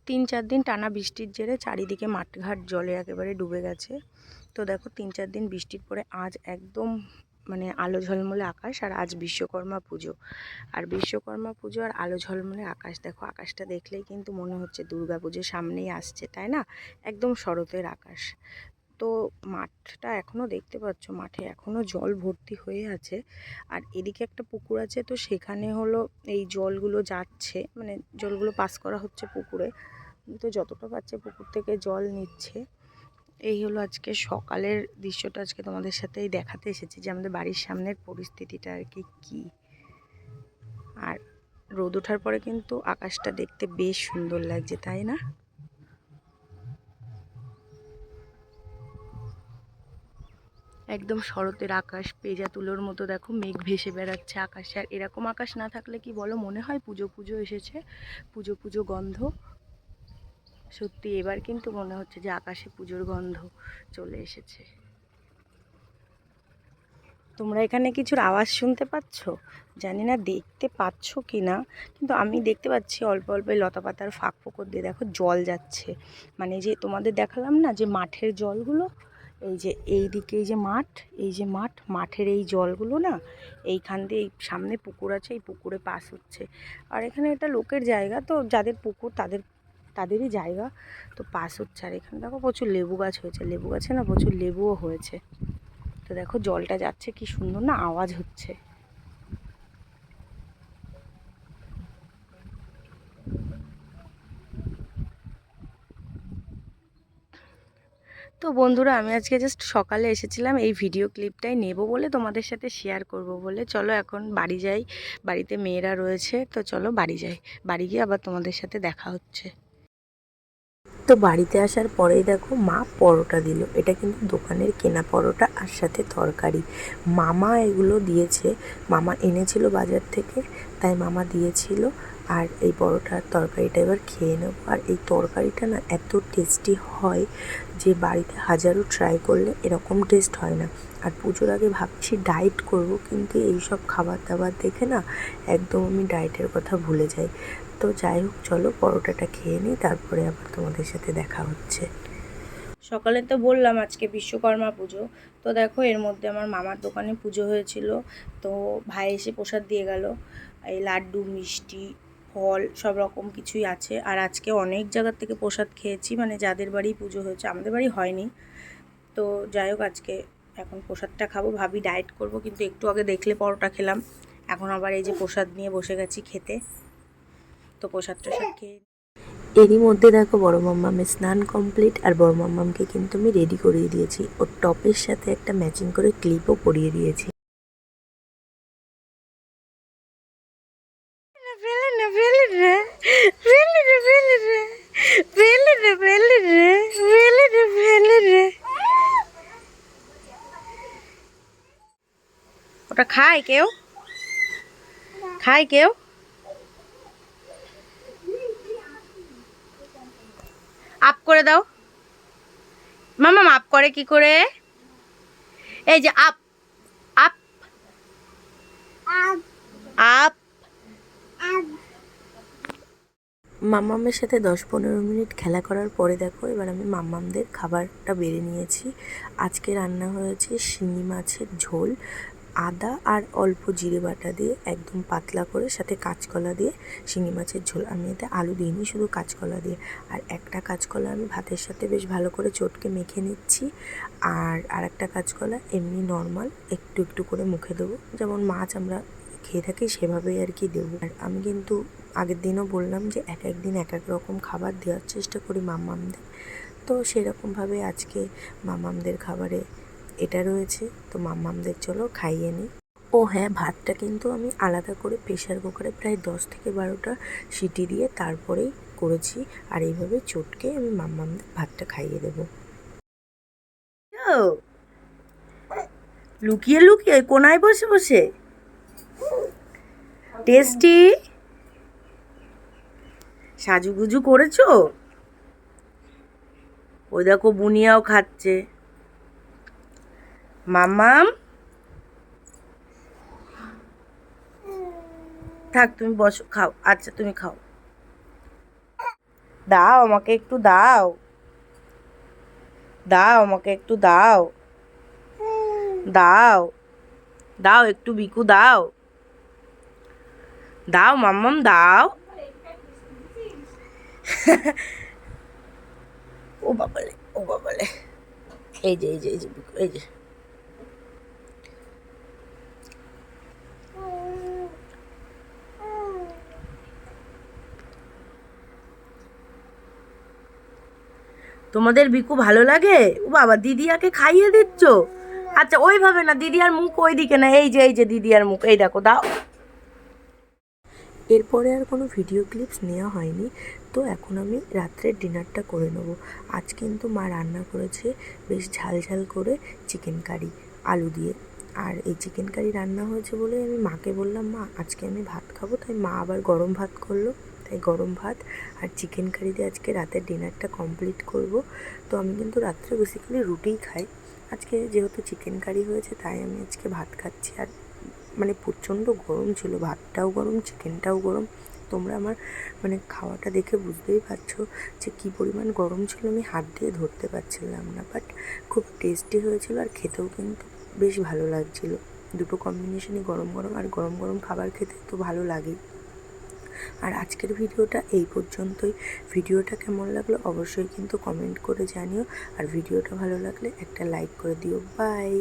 3-4 দিন টানা বৃষ্টির জেরে চারিদিকে মাঠঘাট জলে একেবারে ডুবে গেছে। তো দেখো 3-4 দিন বৃষ্টির পরে আজ একদম মানে আলো ঝলমলে আকাশ। আর আজ বিশ্বকর্মা পুজো, আর বিশ্বকর্মা পুজো আর আলো ঝলমলে আকাশ। দেখো আকাশটা দেখলেই কিন্তু মনে হচ্ছে দুর্গা পুজো সামনেই আসছে, তাই না? একদম শরতের আকাশ। তো মাঠটা এখনও দেখতে পাচ্ছ, মাঠে এখনও জল ভর্তি হয়ে আছে। আর এদিকে একটা পুকুর আছে, তো সেখানে হলো এই জলগুলো যাচ্ছে, মানে জলগুলো পাস করা হচ্ছে পুকুরে। তো যতটা পাচ্ছে পুকুর থেকে জল নিচ্ছে। এই হলো আজকে সকালের দৃশ্যটা, আজকে তোমাদের সাথেই দেখাতে এসেছি যে আমাদের বাড়ির সামনের পরিস্থিতিটা আর কি। আর রোদ ওঠার পরে কিন্তু আকাশটা দেখতে বেশ সুন্দর লাগছে, তাই না? একদম শরতের আকাশ, পেঁজা তুলোর মতো দেখো মেঘ ভেসে বেড়াচ্ছে আকাশে। আর এরকম আকাশ না থাকলে কি বলো, মনে হয় পুজো পুজো এসেছে, পুজো পুজো গন্ধ। সত্যি এবার কিন্তু মনে হচ্ছে যে আকাশে পুজোর গন্ধ চলে এসেছে। তোমরা এখানে কিছুর আওয়াজ শুনতে পাচ্ছ? জানি না দেখতে পাচ্ছ কি না, কিন্তু আমি দেখতে পাচ্ছি অল্প অল্প লতা পাতার ফাঁক ফোকর দিয়ে দেখো জল যাচ্ছে। মানে যে তোমাদের দেখালাম না যে মাঠের জলগুলো, এই যে এই দিকে এই যে মাঠ, এই যে মাঠের এই জলগুলো না এইখান দিয়ে, এই সামনে পুকুর আছে, এই পুকুরে পাস হচ্ছে। আর এখানে একটা লোকের জায়গা, তো যাদের পুকুর তাদেরই জায়গা, তো পাস হচ্ছে। আর এখানে দেখো প্রচুর লেবু গাছ হয়েছে, লেবু গাছে না প্রচুর লেবুও হয়েছে। তো দেখো জলটা যাচ্ছে, কি সুন্দর না আওয়াজ হচ্ছে। তো বন্ধুরা, আমি আজকে জাস্ট সকালে এসেছিলাম এই ভিডিও ক্লিপটাই নেব বলে, তোমাদের সাথে শেয়ার করব বলে। চলো এখন বাড়ি যাই, বাড়িতে মেয়েরা রয়েছে, তো চলো বাড়ি যাই। বাড়ি গিয়ে আবার তোমাদের সাথে দেখা হচ্ছে। তো বাড়িতে আসার পরেই দেখো মা পরোটা দিল। এটা কিন্তু দোকানের কেনা পরোটা, আর সাথে তরকারি। মামা এগুলো দিয়েছে, মামা এনেছিল বাজার থেকে, তাই মামা দিয়েছিল। আর এই পরোটার তরকারিটা এবার খেয়ে নেব। আর এই তরকারিটা না এত টেস্টি হয় যে বাড়িতে হাজারো ট্রাই করলে এরকম টেস্ট হয় না। আর পুজোর আগে ভাবছি ডায়েট করব, কিন্তু এইসব খাবার দাবার দেখে না একদম আমি ডায়েটের কথা ভুলে যাই। তো যাই হোক, চলো পরোটাটা খেয়ে নিই, তারপরে আবার তোমাদের সাথে দেখা হচ্ছে। সকালে তো বললাম আজকে বিশ্বকর্মা পুজো। তো দেখো এর মধ্যে আমার মামার দোকানে পুজো হয়েছিল, তো ভাই এসে প্রসাদ দিয়ে গেল। এই লাড্ডু, মিষ্টি, ফল সব রকম কিছুই আছে। আর আজকে অনেক জায়গার থেকে প্রসাদ খেয়েছি, মানে যাদের বাড়ি পুজো হয়েছে, আমাদের বাড়ি হয়নি। তো যাই হোক, আজকে এখন প্রসাদটা খাবো। ভাবি ডায়েট করব, কিন্তু একটু আগে দেখলে পরোটা খেলাম, এখন আবার এই যে প্রসাদ নিয়ে বসে গেছি খেতে। তো প্রসাদটা সব খেয়ে এরই মধ্যে দেখো বড় মাম্মামের স্নান কমপ্লিট। আর বড় মাম্মামকে কিন্তু আমি রেডি করিয়ে দিয়েছি, ওর টপের সাথে একটা ম্যাচিং করে ক্লিপও পরিয়ে দিয়েছি। ওটা খায় কেউ? খায় কেউ? আপ করে দাও মামা। আপ করে কি করে? এই যে আপ আপ আপ। মাম্মামের সাথে 10-15 মিনিট খেলা করার পরে দেখো এবার আমি মাম্মামদের খাবারটা বেড়ে নিয়েছি। আজকে রান্না হয়েছে শিঙি মাছের ঝোল, আদা আর অল্প জিরে বাটা দিয়ে একদম পাতলা করে, সাথে কাঁচকলা দিয়ে শিঙি মাছের ঝোল। আমি এতে আলু দিইনি, শুধু কাঁচকলা দিয়ে। আর একটা কাঁচকলা আমি ভাতের সাথে বেশ ভালো করে চটকে মেখে নিচ্ছি। আর একটা কাঁচকলা এমনি নর্মাল একটু একটু করে মুখে দেবো, যেমন মাছ আমরা খেয়ে থাকি সেভাবেই আর কি দেবো। আর আমি কিন্তু আগের দিনও বললাম যে এক এক দিন এক এক রকম খাবার দেওয়ার চেষ্টা করি মাম্মামদের। তো সেরকমভাবে আজকে মাম্মামদের খাবারে এটা রয়েছে, তো মাম্মামদের চলো খাইয়ে নিই। ও হ্যাঁ, ভাতটা কিন্তু আমি আলাদা করে প্রেশার কুকারে প্রায় 10-12টা সিটি দিয়ে তারপরেই করেছি। আর এইভাবে চটকে আমি মাম্মামদের ভাতটা খাইয়ে দেবো। লুকিয়ে লুকিয়ে কোনায় বসে বসে টেস্টি সাজুগুজু করেছো? ওই দেখো বুনিয়াও খাচ্ছে। মাম্মাম থাক, তুমি বসো, খাও। আচ্ছা তুমি খাও। দাও আমাকে একটু দাও, দাও আমাকে একটু দাও, দাও দাও একটু বিকু দাও, দাও মাম্মাম দাও। ও বাবালে, ও বাবালে, এই যে এই যে এই যে বিকু, এই যে তোমাদের বিকু ভালো লাগে? ও বাবা, দিদিয়াকে খাইয়ে দিচ্ছ? আচ্ছা ওইভাবে না, দিদিয়ার মুখ ওইদিকে না, এই যে দিদিয়ার মুখ, এই দেখো, দাও। এরপরে আর কোনো ভিডিও ক্লিপস নেওয়া হয়নি। তো এখন আমি রাত্রের ডিনারটা করে নেব। আজ কিন্তু মা রান্না করেছে বেশ ঝাল ঝাল করে চিকেন কারি আলু দিয়ে। আর এই চিকেন কারি রান্না হয়েছে বলে আমি মাকে বললাম, মা আজকে আমি ভাত খাবো। তাই মা আবার গরম ভাত করলো। তাই গরম ভাত আর চিকেন কারি দিয়ে আজকে রাতের ডিনারটা কমপ্লিট করব। তো আমি কিন্তু রাত্রে বেসিক্যালি রুটিই খাই। আজকে যেহেতু চিকেন কারি হয়েছে তাই আমি আজকে ভাত খাচ্ছি। আর মানে প্রচণ্ড গরম ছিল, ভাতটাও গরম, চিকেনটাও গরম। তোমরা আমার মানে খাওয়াটা দেখে বুঝতেই পারছো যে কী পরিমাণ গরম ছিল, আমি হাত দিয়ে ধরতে পারছিলাম না। বাট খুব টেস্টি হয়েছিল আর খেতেও কিন্তু বেশ ভালো লাগছিলো। দুটো কম্বিনেশনই, গরম গরম আর গরম গরম খাবার খেতে তো ভালো লাগেই। আর আজকের ভিডিওটা এই পর্যন্তই। ভিডিওটা কেমন লাগলো অবশ্যই কিন্তু কমেন্ট করে জানিও। আর ভিডিওটা ভালো লাগলে একটা লাইক করে দিও। বাই।